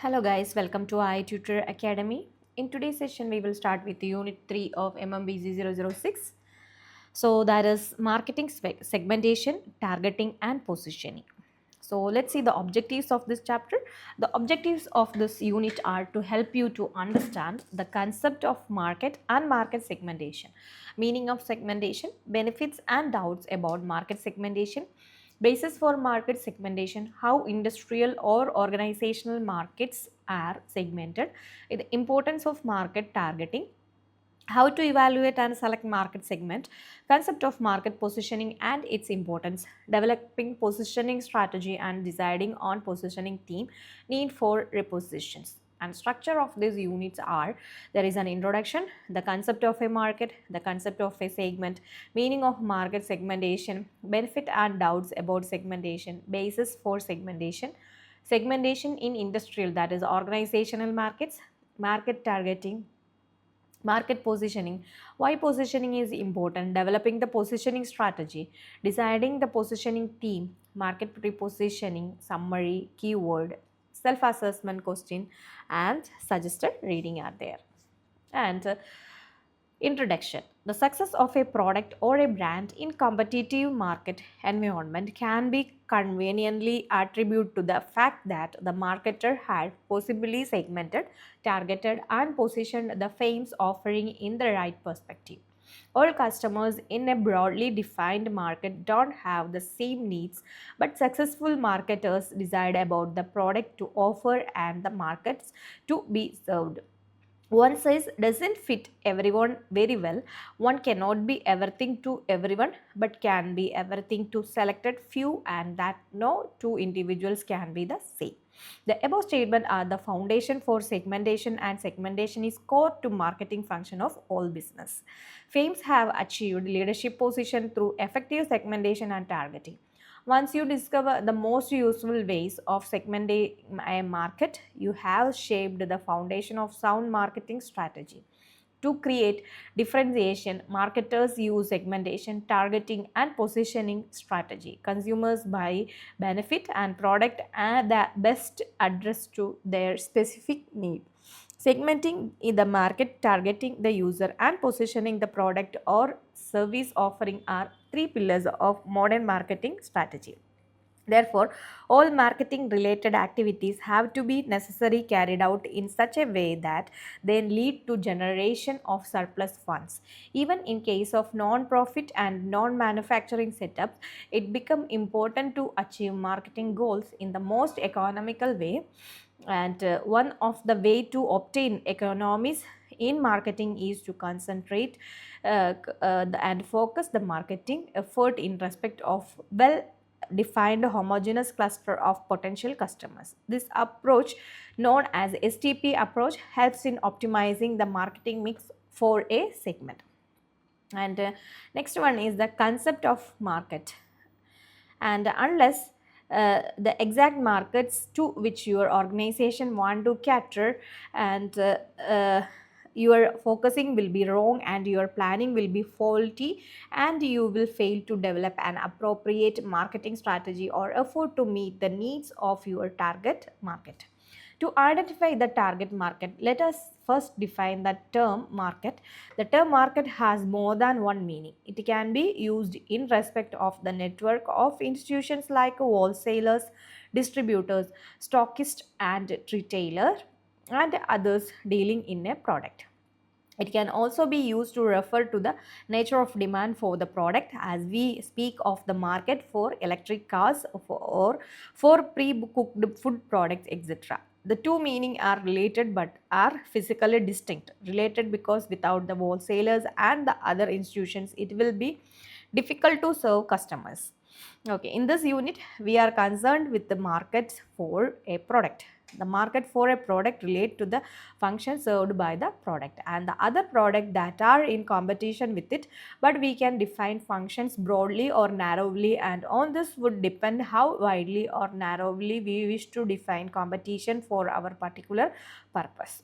Hello guys, welcome to i-tutor Academy. In today's session, we will start with Unit 3 of MMBZ 006. So that is marketing segmentation, targeting and positioning. So let's see the objectives of this chapter. The objectives of this unit are to help you to understand the concept of market and market segmentation, meaning of segmentation, benefits and doubts about market segmentation, basis for market segmentation, how industrial or organizational markets are segmented, the importance of market targeting, how to evaluate and select market segment, concept of market positioning and its importance, developing positioning strategy and deciding on positioning theme, need for repositions. And structure of these units are: there is an introduction, the concept of a market, the concept of a segment, meaning of market segmentation, benefit and doubts about segmentation, basis for segmentation, segmentation in industrial, that is organizational markets, market targeting, market positioning, why positioning is important, developing the positioning strategy, deciding the positioning theme, market repositioning, summary, keyword, self-assessment question and suggested reading are there. And Introduction. The success of a product or a brand in competitive market environment can be conveniently attributed to the fact that the marketer had possibly segmented, targeted and positioned the fame's offering in the right perspective. All customers in a broadly defined market don't have the same needs, but successful marketers decide about the product to offer and the markets to be served. One size doesn't fit everyone very well. One cannot be everything to everyone, but can be everything to selected few, and that no two individuals can be the same. The above statement are the foundation for segmentation, and segmentation is core to marketing function of all business. Firms have achieved leadership position through effective segmentation and targeting. Once you discover the most useful ways of segmenting a market, you have shaped the foundation of sound marketing strategy. To create differentiation, marketers use segmentation, targeting, and positioning strategy. Consumers buy benefit and product at the best address to their specific need. Segmenting in the market, targeting the user, and positioning the product or service offering are three pillars of modern marketing strategy. Therefore, all marketing related activities have to be necessarily carried out in such a way that they lead to generation of surplus funds. Even in case of non-profit and non-manufacturing setups, it becomes important to achieve marketing goals in the most economical way. And one of the way to obtain economies in marketing is to concentrate and focus the marketing effort in respect of well defined homogeneous cluster of potential customers. This approach, known as STP approach, helps in optimizing the marketing mix for a segment. And next one is the concept of market. And unless the exact markets to which your organization want to cater, and your focusing will be wrong and your planning will be faulty, and you will fail to develop an appropriate marketing strategy or effort to meet the needs of your target market. To identify the target market, let us first define the term market. The term market has more than one meaning. It can be used in respect of the network of institutions like wholesalers, distributors, stockists, and retailer, and others dealing in a product. It can also be used to refer to the nature of demand for the product, as we speak of the market for electric cars or for pre-cooked food products, etc. The two meanings are related but are physically distinct. Related because without the wholesalers and the other institutions, it will be difficult to serve customers. Okay, in this unit, we are concerned with the markets for a product. The market for a product relate to the function served by the product and the other product that are in competition with it, but we can define functions broadly or narrowly, and on this would depend how widely or narrowly we wish to define competition for our particular purpose.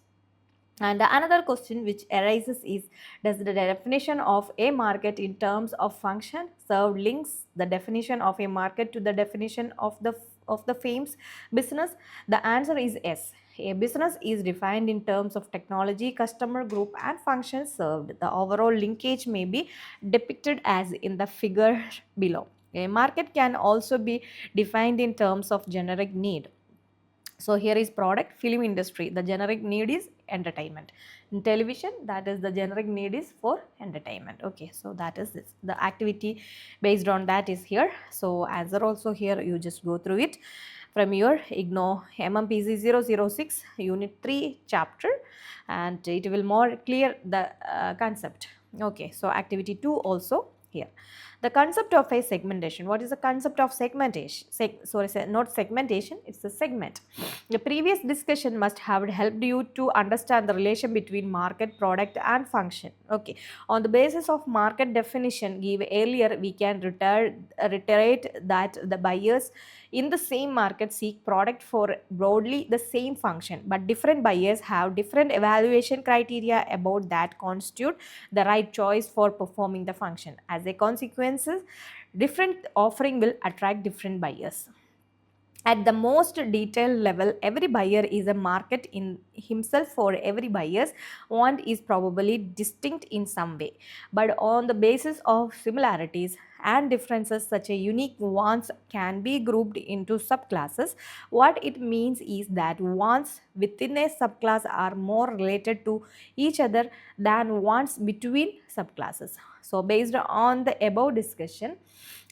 And another question which arises is, does the definition of a market in terms of function served links the definition of a market to the definition of the of the fame's business? The answer is yes. A business is defined in terms of technology, customer group, and functions served. The overall linkage may be depicted as in the figure below. A market can also be defined in terms of generic need. So here is product, film industry. The generic need is entertainment. In television, that is the generic need is for entertainment. Okay, so that is this. The activity based on that is here. So answer also here, you just go through it from your Ignou MMPC 006 Unit 3 chapter, and it will more clear the concept. Okay, so activity 2 also here. The concept of a segmentation. What is the concept of segmentation? Not segmentation, it's a segment. The previous discussion must have helped you to understand the relation between market, product, and function. Okay, on the basis of market definition give earlier, we can reiterate that the buyers in the same market seek product for broadly the same function, but different buyers have different evaluation criteria about that constitute the right choice for performing the function. As a consequence, different offering will attract different buyers. At the most detailed level, every buyer is a market in himself. For every buyer's want is probably distinct in some way, but on the basis of similarities and differences, such a unique wants can be grouped into subclasses. What it means is that wants within a subclass are more related to each other than wants between subclasses. So based on the above discussion,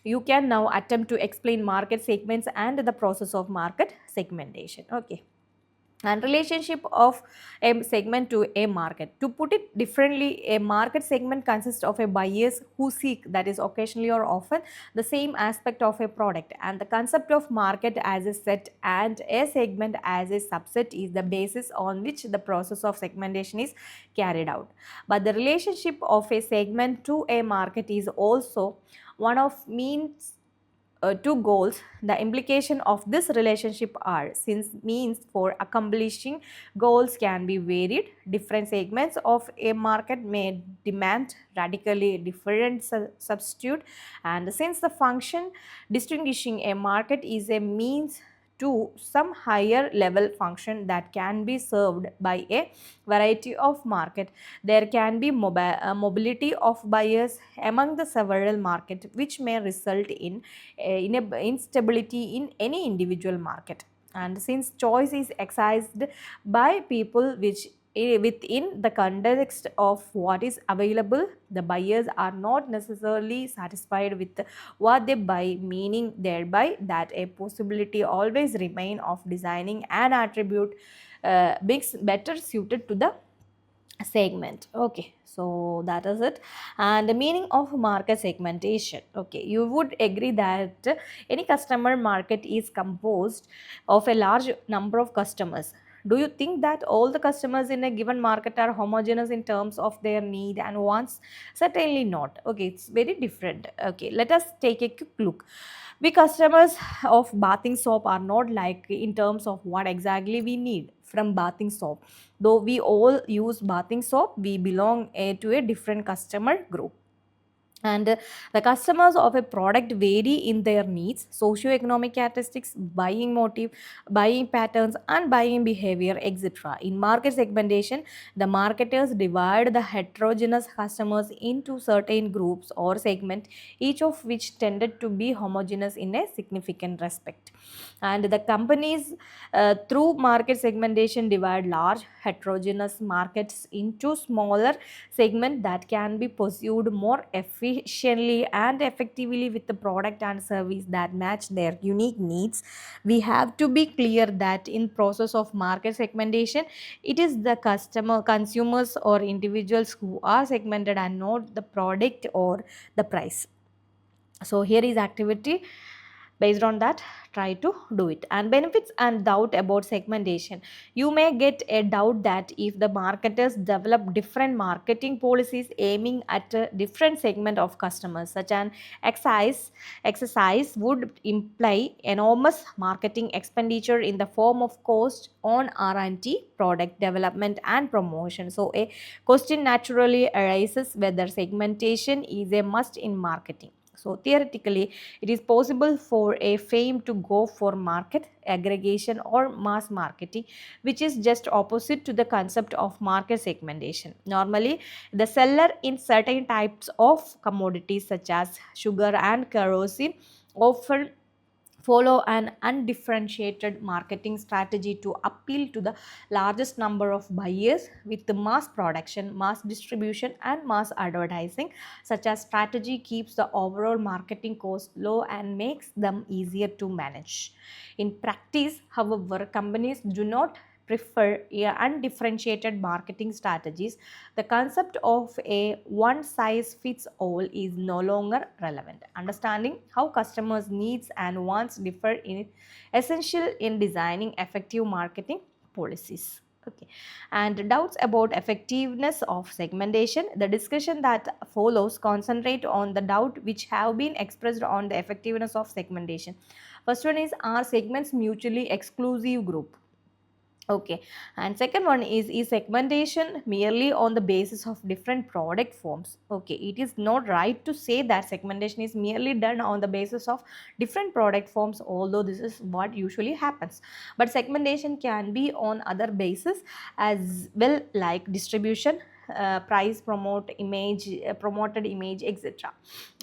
you can now attempt to explain market segments and the process of market segmentation. Okay, and relationship of a segment to a market. To put it differently, a market segment consists of a buyers who seek, that is occasionally or often, the same aspect of a product, and the concept of market as a set and a segment as a subset is the basis on which the process of segmentation is carried out. But the relationship of a segment to a market is also one of means to goals. The implication of this relationship are, since means for accomplishing goals can be varied, different segments of a market may demand radically different substitute, and since the function distinguishing a market is a means to some higher level function that can be served by a variety of market, there can be mobility of buyers among the several market, which may result in instability in any individual market. And since choice is exercised by people which within the context of what is available, the buyers are not necessarily satisfied with what they buy, meaning thereby that a possibility always remain of designing an attribute better suited to the segment. Okay, so that is it. And the meaning of market segmentation. Okay, you would agree that any customer market is composed of a large number of customers. Do you think that all the customers in a given market are homogeneous in terms of their need and wants? Certainly not. Okay, it's very different. Okay, let us take a quick look. We customers of bathing soap are not like in terms of what exactly we need from bathing soap. Though we all use bathing soap, we belong to a different customer group. And the customers of a product vary in their needs, socioeconomic characteristics, buying motive, buying patterns, and buying behavior, etc. In market segmentation, the marketers divide the heterogeneous customers into certain groups or segments, each of which tended to be homogeneous in a significant respect. And the companies, through market segmentation, divide large heterogeneous markets into smaller segments that can be pursued more efficiently and effectively with the product and service that match their unique needs. We have to be clear that in process of market segmentation, it is the consumers or individuals who are segmented and not the product or the price. So here is activity. Based on that, try to do it. And benefits and doubt about segmentation. You may get a doubt that if the marketers develop different marketing policies aiming at a different segment of customers, such an exercise would imply enormous marketing expenditure in the form of cost on R&D, product development and promotion. So a question naturally arises whether segmentation is a must in marketing. So theoretically, it is possible for a firm to go for market aggregation or mass marketing, which is just opposite to the concept of market segmentation. Normally, the seller in certain types of commodities such as sugar and kerosene often follow an undifferentiated marketing strategy to appeal to the largest number of buyers with the mass production, mass distribution, and mass advertising. Such a strategy keeps the overall marketing cost low and makes them easier to manage. In practice, however, companies do not prefer undifferentiated marketing strategies. The concept of a one size fits all is no longer relevant. Understanding how customers' needs and wants differ is essential in designing effective marketing policies. Okay, and doubts about effectiveness of segmentation. The discussion that follows concentrate on the doubt which have been expressed on the effectiveness of segmentation. First one is, are segments mutually exclusive group? Okay, and second one is segmentation merely on the basis of different product forms? Okay, it is not right to say that segmentation is merely done on the basis of different product forms, although this is what usually happens. But segmentation can be on other basis as well, like distribution, price, promoted image, etc.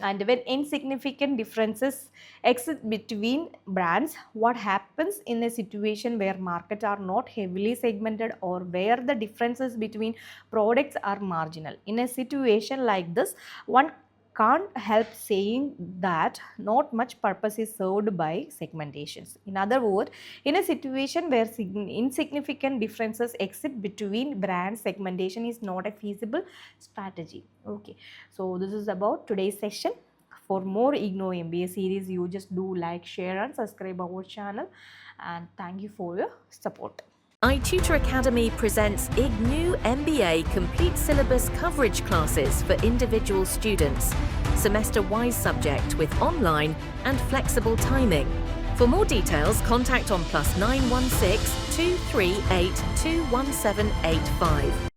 And when insignificant differences exist between brands, what happens in a situation where markets are not heavily segmented or where the differences between products are marginal? In a situation like this, one can't help saying that not much purpose is served by segmentations. In other words, in a situation where insignificant differences exist between brands, segmentation is not a feasible strategy. Okay, so this is about today's session. For more Ignou MBA series, you just do like, share and subscribe our channel, and thank you for your support. i-tutor Academy presents Ignou Mba complete syllabus coverage classes for individual students, semester-wise subject with online and flexible timing. For more details, contact on +916 238 21785.